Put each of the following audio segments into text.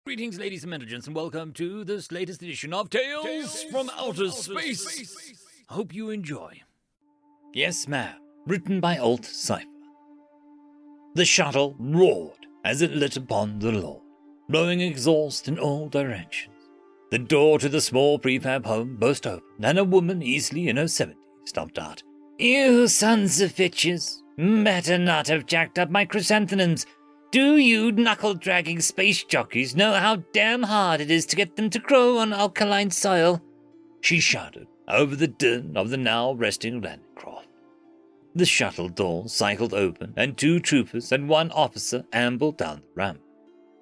Greetings, ladies and gentlemen, and welcome to this latest edition of Tales from Outer Space. I hope you enjoy. Yes, ma'am. Written by Alt Cypher. The shuttle roared as it lit upon the Lord, blowing exhaust in all directions. The door to the small prefab home burst open, and a woman easily in her 70s stomped out. "You sons of bitches, better not have jacked up my chrysanthemums. Do you knuckle-dragging space jockeys know how damn hard it is to get them to grow on alkaline soil?" she shouted over the din of the now resting landing craft. The shuttle door cycled open, and 2 troopers and 1 officer ambled down the ramp.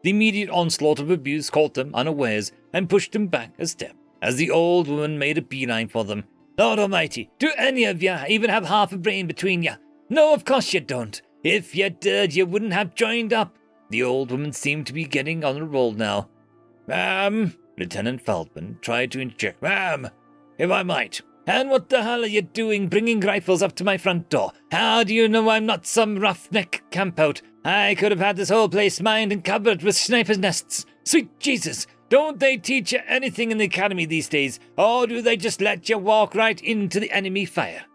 The immediate onslaught of abuse caught them unawares and pushed them back a step as the old woman made a beeline for them. "Lord almighty, do any of ya even have half a brain between ya? No, of course you don't. If you did, you wouldn't have joined up." The old woman seemed to be getting on a roll now. "Ma'am," Lieutenant Feldman tried to interject. "Ma'am, if I might. And what the hell are you doing bringing rifles up to my front door? How do you know I'm not some roughneck campout? I could have had this whole place mined and covered with sniper's nests. Sweet Jesus, don't they teach you anything in the academy these days, or do they just let you walk right into the enemy fire?"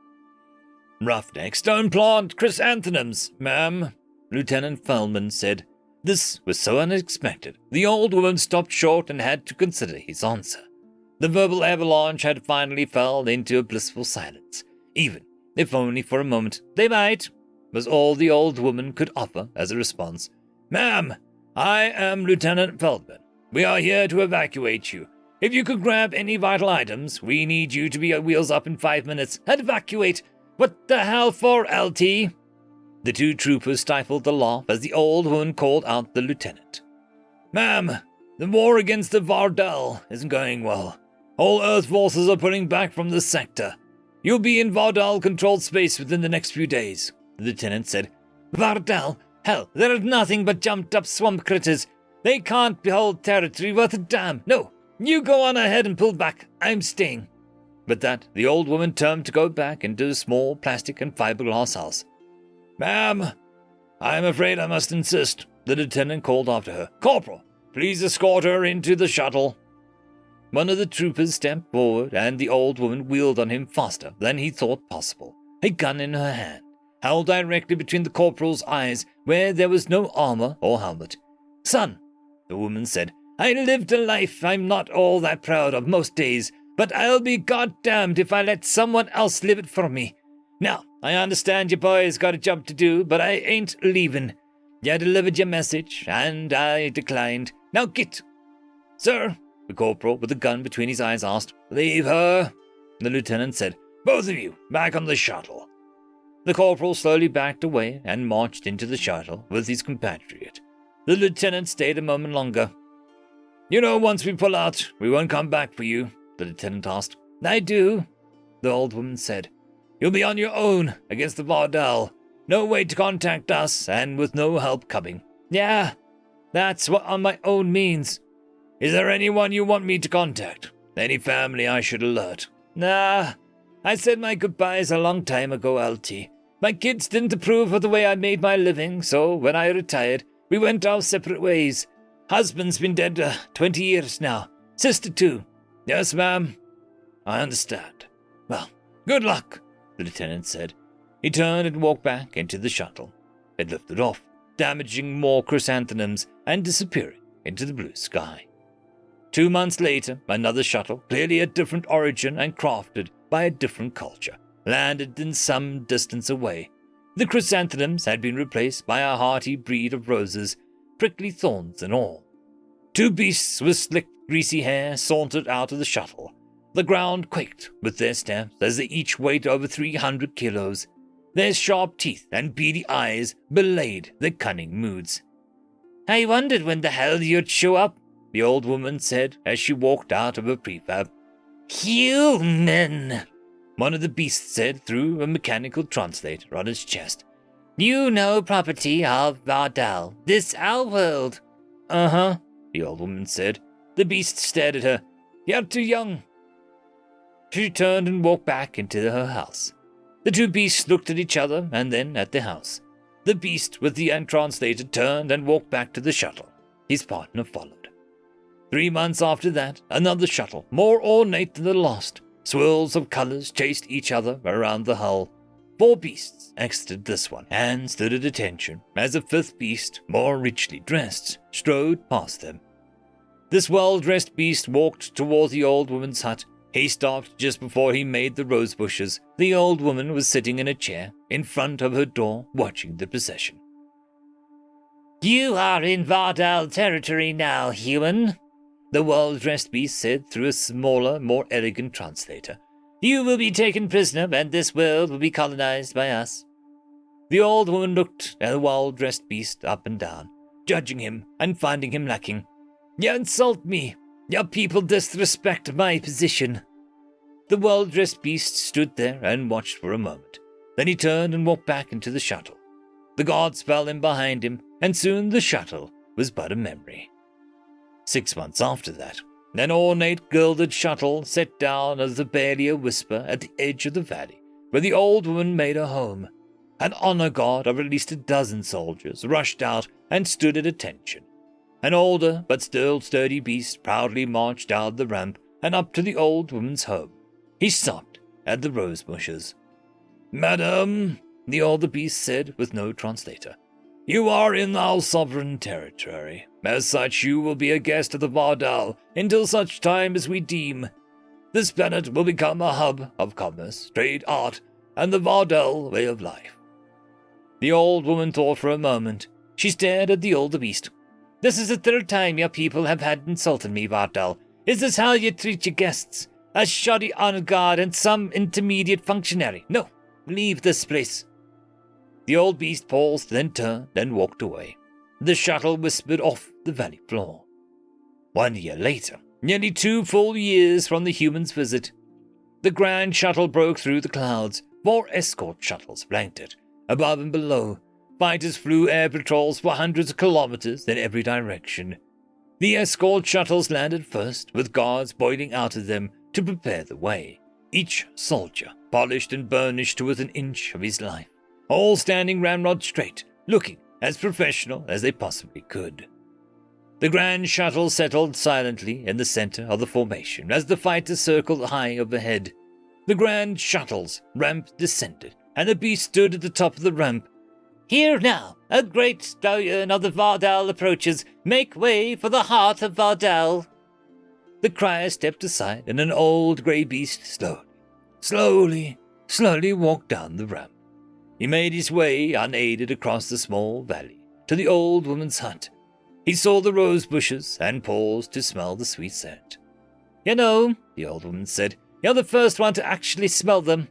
"Roughnecks don't plant chrysanthemums, ma'am," Lieutenant Feldman said. This was so unexpected, the old woman stopped short and had to consider his answer. The verbal avalanche had finally fell into a blissful silence. Even if only for a moment, "They might," was all the old woman could offer as a response. "Ma'am, I am Lieutenant Feldman. We are here to evacuate you. If you could grab any vital items, we need you to be wheels up in 5 minutes. Evacuate! What the hell for, LT?" The 2 troopers stifled the laugh as the old woman called out the lieutenant. "Ma'am, the war against the Vardal isn't going well. All Earth forces are pulling back from this sector. You'll be in Vardal-controlled space within the next few days," the lieutenant said. "Vardal? Hell, they're nothing but jumped-up swamp critters. They can't hold territory worth a damn. No, you go on ahead and pull back. I'm staying." With that, the old woman turned to go back into the small plastic and fiberglass house. "Ma'am, I'm afraid I must insist," the lieutenant called after her. "Corporal, please escort her into the shuttle." One of the troopers stepped forward, and the old woman wheeled on him faster than he thought possible, a gun in her hand, held directly between the corporal's eyes where there was no armor or helmet. "Son," the woman said, "I lived a life I'm not all that proud of most days, but I'll be goddamned if I let someone else live it for me. Now, I understand your boys got a job to do, but I ain't leaving. You delivered your message, and I declined. Now get." "Sir," the corporal with the gun between his eyes asked. "Leave her," the lieutenant said. "Both of you, back on the shuttle." The corporal slowly backed away and marched into the shuttle with his compatriot. The lieutenant stayed a moment longer. "You know, once we pull out, we won't come back for you?" the lieutenant asked. "I do," the old woman said. "You'll be on your own against the Vardal. No way to contact us, and with no help coming." "Yeah, that's what on my own means." "Is there anyone you want me to contact? Any family I should alert?" "Nah, I said my goodbyes a long time ago, LT. My kids didn't approve of the way I made my living, so when I retired, we went our separate ways. Husband's been dead 20 years now. Sister too." "Yes, ma'am. I understand. Well, good luck," the lieutenant said. He turned and walked back into the shuttle. It lifted off, damaging more chrysanthemums and disappearing into the blue sky. 2 months later, another shuttle, clearly a different origin and crafted by a different culture, landed in some distance away. The chrysanthemums had been replaced by a hearty breed of roses, prickly thorns and all. 2 beasts with slick, greasy hair sauntered out of the shuttle. The ground quaked with their steps as they each weighed over 300 kilos. Their sharp teeth and beady eyes belayed their cunning moods. "I wondered when the hell you'd show up," the old woman said as she walked out of her prefab. "Human," one of the beasts said through a mechanical translator on his chest. "You know property of Vardal, this our world." "Uh-huh," the old woman said. The beast stared at her. "You're too young." She turned and walked back into her house. The 2 beasts looked at each other and then at the house. The beast with the untranslated turned and walked back to the shuttle. His partner followed. 3 months after that, another shuttle, more ornate than the last. Swirls of colors chased each other around the hull. 4 beasts exited this one and stood at attention as a 5th beast, more richly dressed, strode past them. This well-dressed beast walked toward the old woman's hut. He stopped just before he made the rose bushes. The old woman was sitting in a chair in front of her door, watching the procession. "You are in Vardal territory now, human," the well-dressed beast said through a smaller, more elegant translator. "You will be taken prisoner, and this world will be colonized by us." The old woman looked at the well-dressed beast up and down, judging him and finding him lacking. "You insult me. Your people disrespect my position." The well-dressed beast stood there and watched for a moment. Then he turned and walked back into the shuttle. The guards fell in behind him, and soon the shuttle was but a memory. 6 months after that, an ornate gilded shuttle set down as a barely a whisper at the edge of the valley, where the old woman made her home. An honor guard of at least a dozen soldiers rushed out and stood at attention. An older but still sturdy beast proudly marched down the ramp and up to the old woman's home. He stopped at the rose bushes. "Madam," the older beast said with no translator, "you are in our sovereign territory. As such, you will be a guest of the Vardal until such time as we deem. This planet will become a hub of commerce, trade, art, and the Vardal way of life." The old woman thought for a moment. She stared at the older beast. "This is the 3rd time your people have had insulted me, Vardal. Is this how you treat your guests? A shoddy honor guard and some intermediate functionary? No, leave this place." The old beast paused, then turned and walked away. The shuttle whispered off the valley floor. 1 year later, nearly 2 full years from the human's visit, the grand shuttle broke through the clouds. 4 escort shuttles flanked it. Above and below, fighters flew air patrols for hundreds of kilometers in every direction. The escort shuttles landed first, with guards boiling out of them to prepare the way. Each soldier polished and burnished to within an inch of his life, all standing ramrod straight, looking as professional as they possibly could. The grand shuttle settled silently in the center of the formation as the fighters circled high overhead. The grand shuttle's ramp descended, and the beast stood at the top of the ramp. "Here now, a great stallion of the Vardal approaches. Make way for the heart of Vardal." The crier stepped aside, and an old grey beast slowly walked down the ramp. He made his way unaided across the small valley to the old woman's hut. He saw the rose bushes and paused to smell the sweet scent. "You know," the old woman said, "you're the first one to actually smell them."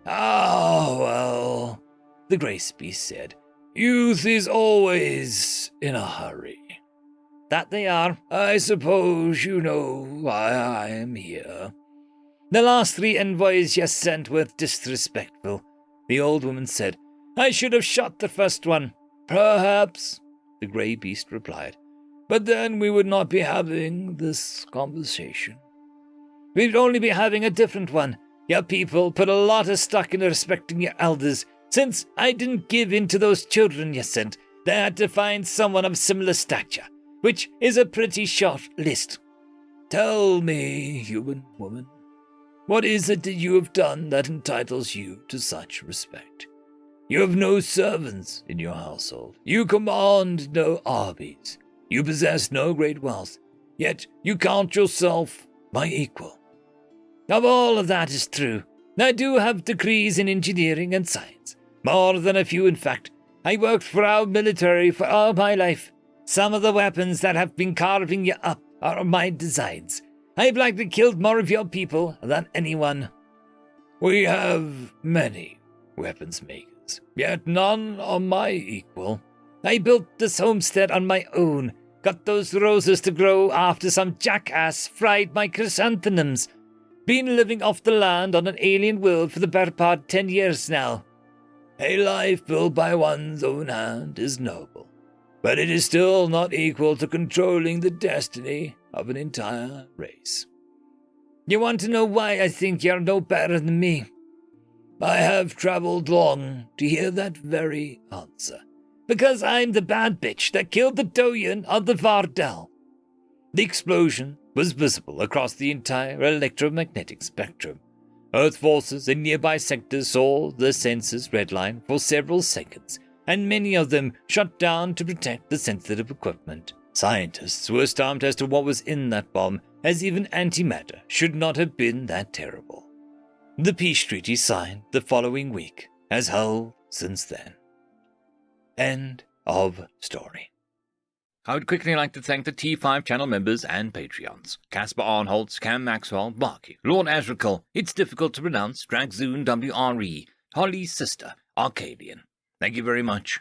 "Ah, well," the grey beast said, "youth is always in a hurry." "That they are." "I suppose you know why I am here." "The last 3 envoys you sent were disrespectful," the old woman said. "I should have shot the first one." "Perhaps," the grey beast replied, "but then we would not be having this conversation." "We'd only be having a different one. Your people put a lot of stock into respecting your elders. Since I didn't give in to those children you sent, they had to find someone of similar stature, which is a pretty short list." "Tell me, human woman, what is it that you have done that entitles you to such respect? You have no servants in your household. You command no armies. You possess no great wealth. Yet you count yourself my equal." "Of all of that is true. I do have degrees in engineering and science. More than a few, in fact. I worked for our military for all my life. Some of the weapons that have been carving you up are my designs. I've likely killed more of your people than anyone." "We have many weapons makers, yet none are my equal." "I built this homestead on my own. Got those roses to grow after some jackass fried my chrysanthemums. Been living off the land on an alien world for the better part 10 years now." "A life built by one's own hand is noble, but it is still not equal to controlling the destiny of an entire race." "You want to know why I think you're no better than me?" "I have traveled long to hear that very answer." "Because I'm the bad bitch that killed the Doyen of the Vardal." The explosion was visible across the entire electromagnetic spectrum. Earth forces in nearby sectors saw the sensors redline for several seconds, and many of them shut down to protect the sensitive equipment. Scientists were stumped as to what was in that bomb, as even antimatter should not have been that terrible. The peace treaty signed the following week has held since then. End of story. I would quickly like to thank the T5 channel members and Patreons: Caspar Arnholtz, Cam Maxwell, Barky, Lord Azrakal, It's Difficult to Pronounce, Dragzoon WRE, Holly's Sister, Arcadian. Thank you very much.